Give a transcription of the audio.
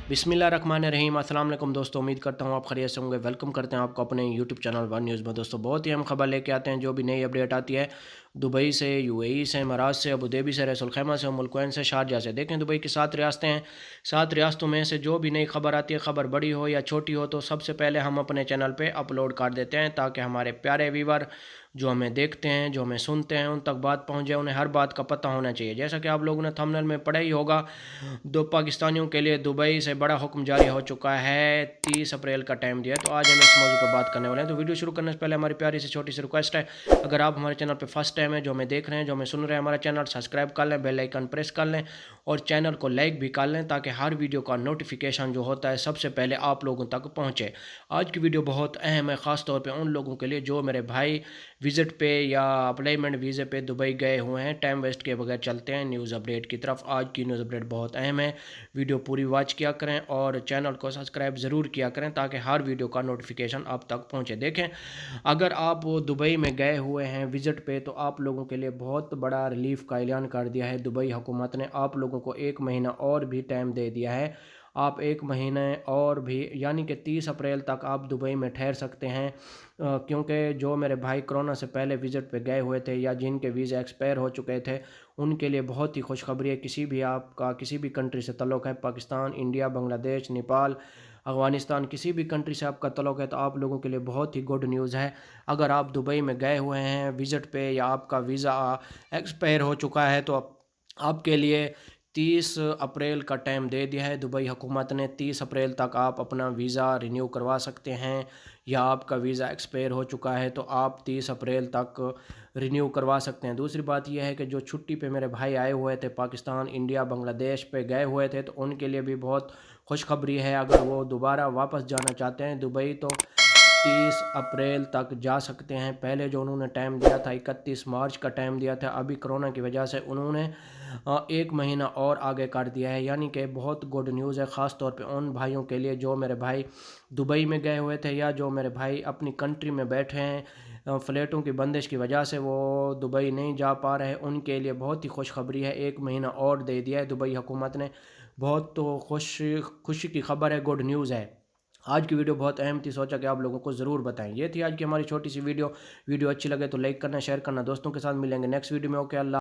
बिस्मिल्लाहिर्रहमानिर्रहीम। अस्सलाम वालेकुम दोस्तों, उम्मीद करता हूँ आप खैरियत से होंगे। वेलकम करते हैं आपको अपने यूट्यूब चैनल वन न्यूज़ में। दोस्तों बहुत ही हम खबर लेके आते हैं, जो भी नई अपडेट आती है दुबई से, यूएई से, इमारात से, अबू धाबी से, रसूल खैमा से, उम्मुल कुवैन से, शारजाह से। देखें दुबई की 7 रियासतें हैं। 7 रियासतों में से जो भी नई खबर आती है, खबर बड़ी हो या छोटी हो, तो सबसे पहले हम अपने चैनल पर अपलोड कर देते हैं, ताकि हमारे प्यारे व्यूवर जो हमें देखते हैं, जो हमें सुनते हैं, उन तक बात पहुँच जाए, उन्हें हर बात का पता होना चाहिए। जैसा कि आप लोगों ने थंबनेल में पढ़ा ही होगा, दो पाकिस्तानियों के लिए दुबई से बड़ा हुक्म जारी हो चुका है। 30 अप्रैल का टाइम दिया है। तो आज हम इस मौजू पर बात करने वाले हैं। तो वीडियो शुरू करने से पहले हमारी प्यारी सी छोटी सी रिक्वेस्ट है, अगर आप हमारे चैनल पर फर्स्ट टाइम है, जो हमें देख रहे हैं, जो हमें सुन रहे हैं, हमारा चैनल सब्सक्राइब कर लें, बेल आइकन प्रेस कर लें और चैनल को लाइक भी कर लें, ताकि हर वीडियो का नोटिफिकेशन जो होता है सबसे पहले आप लोगों तक पहुँचे। आज की वीडियो बहुत अहम है, ख़ास तौर पर उन लोगों के लिए जो मेरे भाई विज़िट पे या अप्लाईमेंट वीज़े पे दुबई गए हुए हैं। टाइम वेस्ट किए बगैर चलते हैं न्यूज़ अपडेट की तरफ। आज की न्यूज़ अपडेट बहुत अहम है, वीडियो पूरी वॉच किया करें और चैनल को सब्सक्राइब ज़रूर किया करें, ताकि हर वीडियो का नोटिफिकेशन आप तक पहुंचे। देखें, अगर आप दुबई में गए हुए हैं विज़िट पे, तो आप लोगों के लिए बहुत बड़ा रिलीफ का ऐलान कर दिया है दुबई हुकूमत ने। आप लोगों को 1 महीना और भी टाइम दे दिया है। आप 1 महीने और भी, यानी कि 30 अप्रैल तक आप दुबई में ठहर सकते हैं, क्योंकि जो मेरे भाई कोरोना से पहले विज़िट पे गए हुए थे या जिनके वीज़ा एक्सपायर हो चुके थे, उनके लिए बहुत ही खुशखबरी है। किसी भी आपका किसी भी कंट्री से तल्लुक़ है, पाकिस्तान, इंडिया, बांग्लादेश, नेपाल, अफ़गानिस्तान, किसी भी कंट्री से आपका तल्लुक़ है, तो आप लोगों के लिए बहुत ही गुड न्यूज़ है। अगर आप दुबई में गए हुए हैं विज़िट पे या आपका वीज़ा एक्सपायर हो चुका है, तो आपके लिए 30 अप्रैल का टाइम दे दिया है दुबई हुकूमत ने। 30 अप्रैल तक आप अपना वीज़ा रिन्यू करवा सकते हैं, या आपका वीज़ा एक्सपायर हो चुका है तो आप 30 अप्रैल तक रिन्यू करवा सकते हैं। दूसरी बात यह है कि जो छुट्टी पे मेरे भाई आए हुए थे, पाकिस्तान, इंडिया, बांग्लादेश पे गए हुए थे, तो उनके लिए भी बहुत खुशखबरी है। अगर वो दोबारा वापस जाना चाहते हैं दुबई, तो 30 अप्रैल तक जा सकते हैं। पहले जो उन्होंने टाइम दिया था 31 मार्च का टाइम दिया था, अभी कोरोना की वजह से उन्होंने 1 महीना और आगे कर दिया है। यानी कि बहुत गुड न्यूज़ है, ख़ास तौर पे उन भाइयों के लिए जो मेरे भाई दुबई में गए हुए थे, या जो मेरे भाई अपनी कंट्री में बैठे हैं, फ़्लैटों की बंदिश की वजह से वो दुबई नहीं जा पा रहे। उनके लिए बहुत ही खुशखबरी है, 1 महीना और दे दिया है दुबई हुकूमत ने। बहुत तो खुशी की खबर है, गुड न्यूज़ है। आज की वीडियो बहुत अहम थी, सोचा कि आप लोगों को ज़रूर बताएं। ये थी आज की हमारी छोटी सी वीडियो। वीडियो अच्छी लगे तो लाइक करना, शेयर करना दोस्तों के साथ। मिलेंगे नेक्स्ट वीडियो में। ओके, अल्लाह।